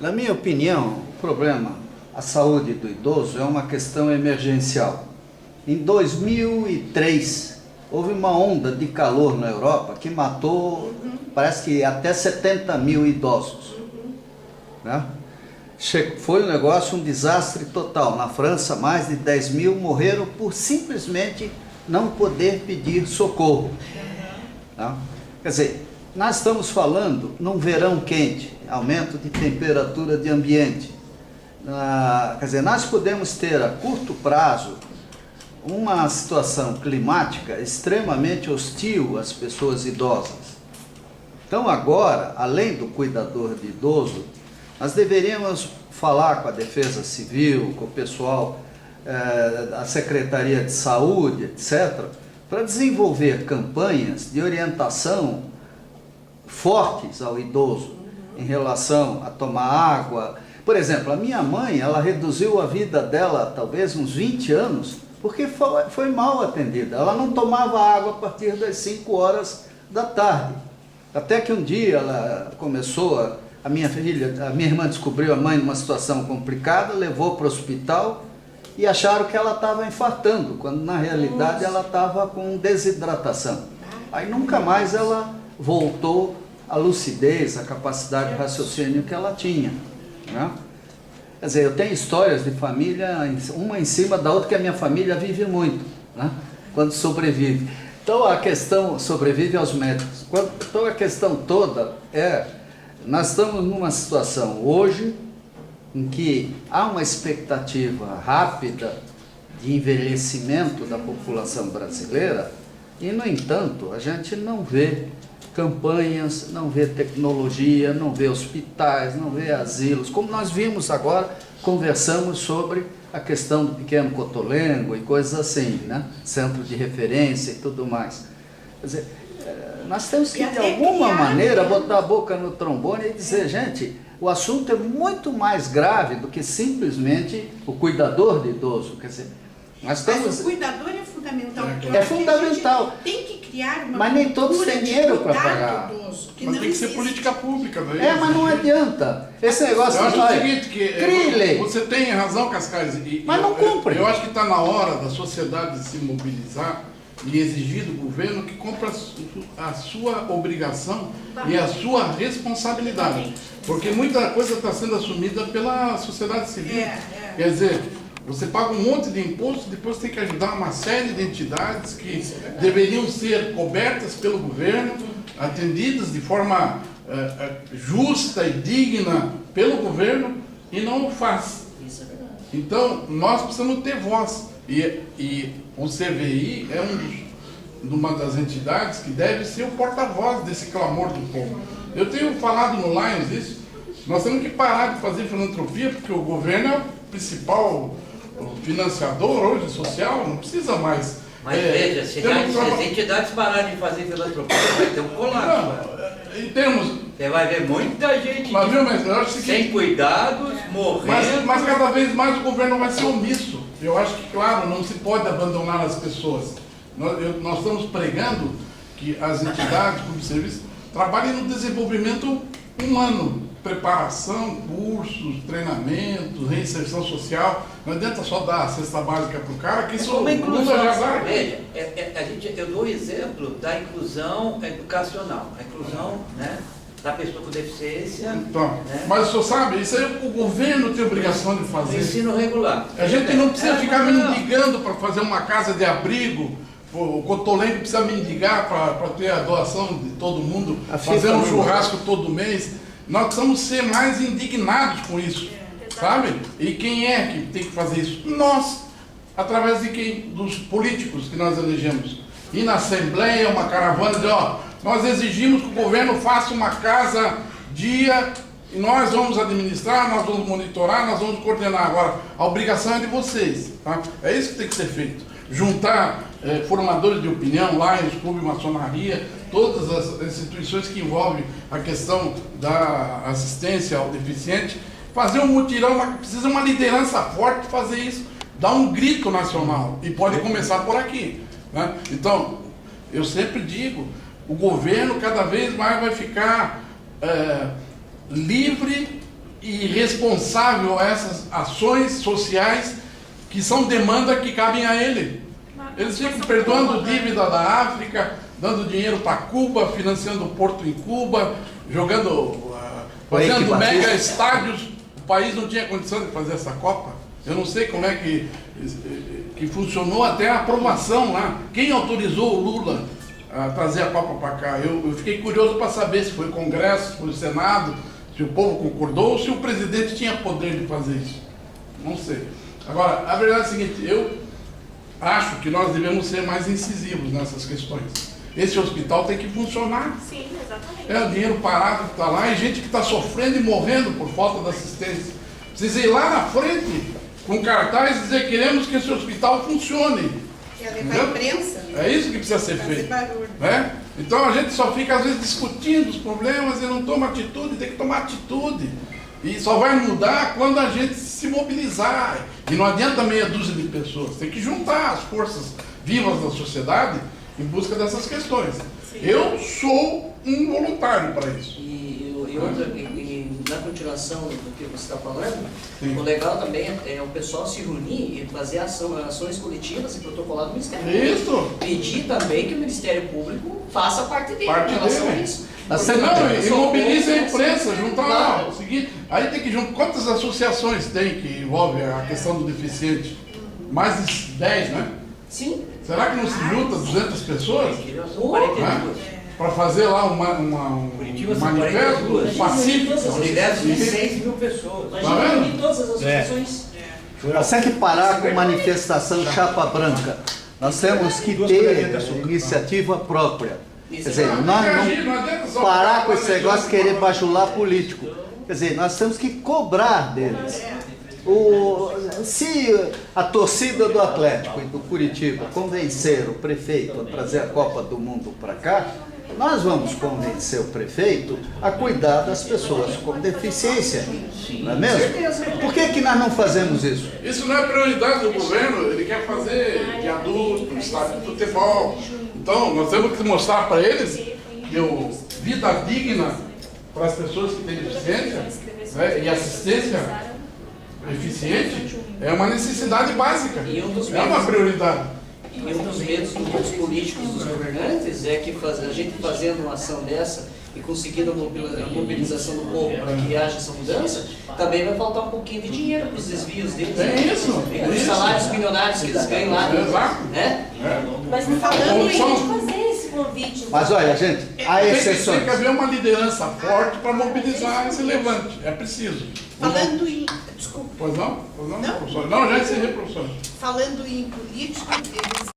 Na minha opinião, o problema, a saúde do idoso é uma questão emergencial. Em 2003, houve uma onda de calor na Europa que matou, parece que até 70 mil idosos. Né? Foi um negócio, um desastre total. Na França, mais de 10 mil morreram por simplesmente não poder pedir socorro. Tá? Quer dizer, nós estamos falando num verão quente, aumento de temperatura de ambiente. Quer dizer, nós podemos ter a curto prazo uma situação climática extremamente hostil às pessoas idosas. Então agora, além do cuidador de idoso, nós deveríamos falar com a Defesa Civil, com o pessoal da Secretaria de Saúde, etc., para desenvolver campanhas de orientação fortes ao idoso em relação a tomar água. Por exemplo, a minha mãe, ela reduziu a vida dela talvez uns 20 anos, porque foi mal atendida. Ela não tomava água a partir das 5 horas da tarde. Até que um dia ela começou, a minha irmã descobriu a mãe numa situação complicada, levou para o hospital e acharam que ela estava infartando, quando na realidade ela estava com desidratação. Aí nunca mais ela voltou à lucidez, à capacidade de raciocínio que ela tinha. Né? Quer dizer, eu tenho histórias de família, uma em cima da outra, que a minha família vive muito, né? Quando sobrevive. Então a questão sobrevive aos médicos. Então a questão toda nós estamos numa situação hoje em que há uma expectativa rápida de envelhecimento da população brasileira e, no entanto, a gente não vê campanhas, não vê tecnologia, não vê hospitais, não vê asilos. Como nós vimos agora, conversamos sobre a questão do Pequeno Cotolengo e coisas assim, né? Centro de referência e tudo mais. Quer dizer, nós temos que, de alguma maneira, botar a boca no trombone e dizer, gente, o assunto é muito mais grave do que simplesmente o cuidador de idoso. Quer dizer, nós estamos... Mas o cuidador é fundamental. É fundamental. Tem que criar uma... Mas nem todos têm dinheiro para pagar. Mas tem que ser política pública. Mas não adianta. Esse negócio... Eu acho o seguinte, que você tem razão, Cascais. Mas não cumpre. Eu acho que está na hora da sociedade se mobilizar e exigir do governo que cumpra a sua obrigação e a sua responsabilidade. Porque muita coisa está sendo assumida pela sociedade civil. Quer dizer, você paga um monte de imposto, depois tem que ajudar uma série de entidades que deveriam ser cobertas pelo governo, atendidas de forma justa e digna pelo governo, e não o faz. Então, nós precisamos ter voz. E o CVI é uma das entidades que deve ser o porta-voz desse clamor do povo. Eu tenho falado no Lions isso, nós temos que parar de fazer filantropia, porque o governo é o principal financiador hoje social, não precisa mais. Mas veja, se as entidades pararem de fazer filantropia, vai ter um colapso. Em termos... Você vai ver muita gente mas, eu acho que, sem cuidados, morrendo. Mas cada vez mais o governo vai ser omisso. Eu acho que, claro, não se pode abandonar as pessoas. Nós estamos pregando que as entidades, como serviço, trabalhem no desenvolvimento humano. Preparação, cursos, treinamentos, reinserção social. Não adianta só dar a cesta básica para o cara, que isso a inclusão, já dá. veja, eu dou o exemplo da inclusão educacional, a inclusão, né, da pessoa com deficiência. Então, né? Mas o senhor sabe, isso aí o governo tem obrigação de fazer. Ensino regular. A gente não precisa ficar mendigando para fazer uma casa de abrigo. O Cotolengo precisa mendigar para ter a doação de todo mundo, fazer um churrasco todo mês. Nós precisamos ser mais indignados com isso, sabe? E quem é que tem que fazer isso? Nós, através de quem? Dos políticos que nós elegemos. E na Assembleia, uma caravana de, nós exigimos que o governo faça uma casa dia e nós vamos administrar, nós vamos monitorar, nós vamos coordenar. Agora, a obrigação é de vocês, tá? É isso que tem que ser feito. Juntar formadores de opinião, Lions, Clube Maçonaria, todas as instituições que envolvem a questão da assistência ao deficiente, fazer um mutirão, precisa uma liderança forte para fazer isso, dar um grito nacional, e pode começar por aqui, né? Então, eu sempre digo, o governo cada vez mais vai ficar livre irresponsável a essas ações sociais que são demanda que cabem a ele. Eles ficam perdoando dívida da África, dando dinheiro para Cuba, financiando o porto em Cuba, jogando, fazendo mega estádios. O país não tinha condição de fazer essa Copa. Eu não sei como é que funcionou até a aprovação lá. Quem autorizou o Lula a trazer a Copa para cá? Eu fiquei curioso para saber se foi o Congresso, se foi o Senado, se o povo concordou ou se o presidente tinha poder de fazer isso. Não sei. Agora, a verdade é a seguinte, eu acho que nós devemos ser mais incisivos nessas questões. Esse hospital tem que funcionar. Sim, exatamente. É o dinheiro parado que está lá e gente que está sofrendo e morrendo por falta de assistência. Precisa ir lá na frente com cartaz e dizer: queremos que esse hospital funcione. Que é levar a imprensa. É isso que precisa ser Fazer feito. barulho. Né? Então a gente só fica às vezes discutindo os problemas e não toma atitude, tem que tomar atitude. E só vai mudar quando a gente se mobilizar. E não adianta meia dúzia de pessoas, tem que juntar as forças vivas da sociedade em busca dessas questões. Sim. Eu sou um voluntário para isso. E na continuação do que você está falando, Sim. o legal também é o pessoal se reunir e fazer ações coletivas e protocolar do Ministério Isso. Público. Pedir também que o Ministério Público faça parte dele Parte em relação dele. a isso. Mas Porque você Não, e mobiliza a né? imprensa, juntar Claro. lá, o seguinte, aí tem que juntar, quantas associações tem que envolvem a questão do deficiente? Mais de 10, né? Sim. Será que não se junta 200 pessoas? São 42. Para fazer lá um Curitiba são manifesto 42. pacífico? É um universo de 6 mil pessoas. Imagina Tá vendo? unir todas as associações. Nós temos que parar com manifestação chapa branca. Nós temos que ter iniciativa própria. Quer dizer, nós não parar com esse negócio de querer bajular político. Quer dizer, nós temos que cobrar deles. Se a torcida do Atlético e do Curitiba convencer o prefeito a trazer a Copa do Mundo para cá, nós vamos convencer o prefeito a cuidar das pessoas com deficiência, não é mesmo? Por que nós não fazemos isso? Isso não é prioridade do governo, ele quer fazer de adulto, estádio de futebol. Então, nós temos que mostrar para eles que vida digna para as pessoas que têm deficiência, né, e assistência eficiente é uma necessidade básica, é uma prioridade. E um dos medos dos grupos políticos dos governantes é que a gente fazendo uma ação dessa e conseguindo a mobilização do povo para que haja essa mudança, também vai faltar um pouquinho de dinheiro para os desvios deles. É isso. E os salários milionários que eles ganham lá. Exato. Né? Mas não falando em gente fazer esse convite. Mas olha, gente, há Tem exceções. que haver uma liderança forte para mobilizar esse levante, é preciso. Falando em. Desculpa. Pois não? Pois não, Não. professor? Não, já encerrei, professor. Falando em política, eles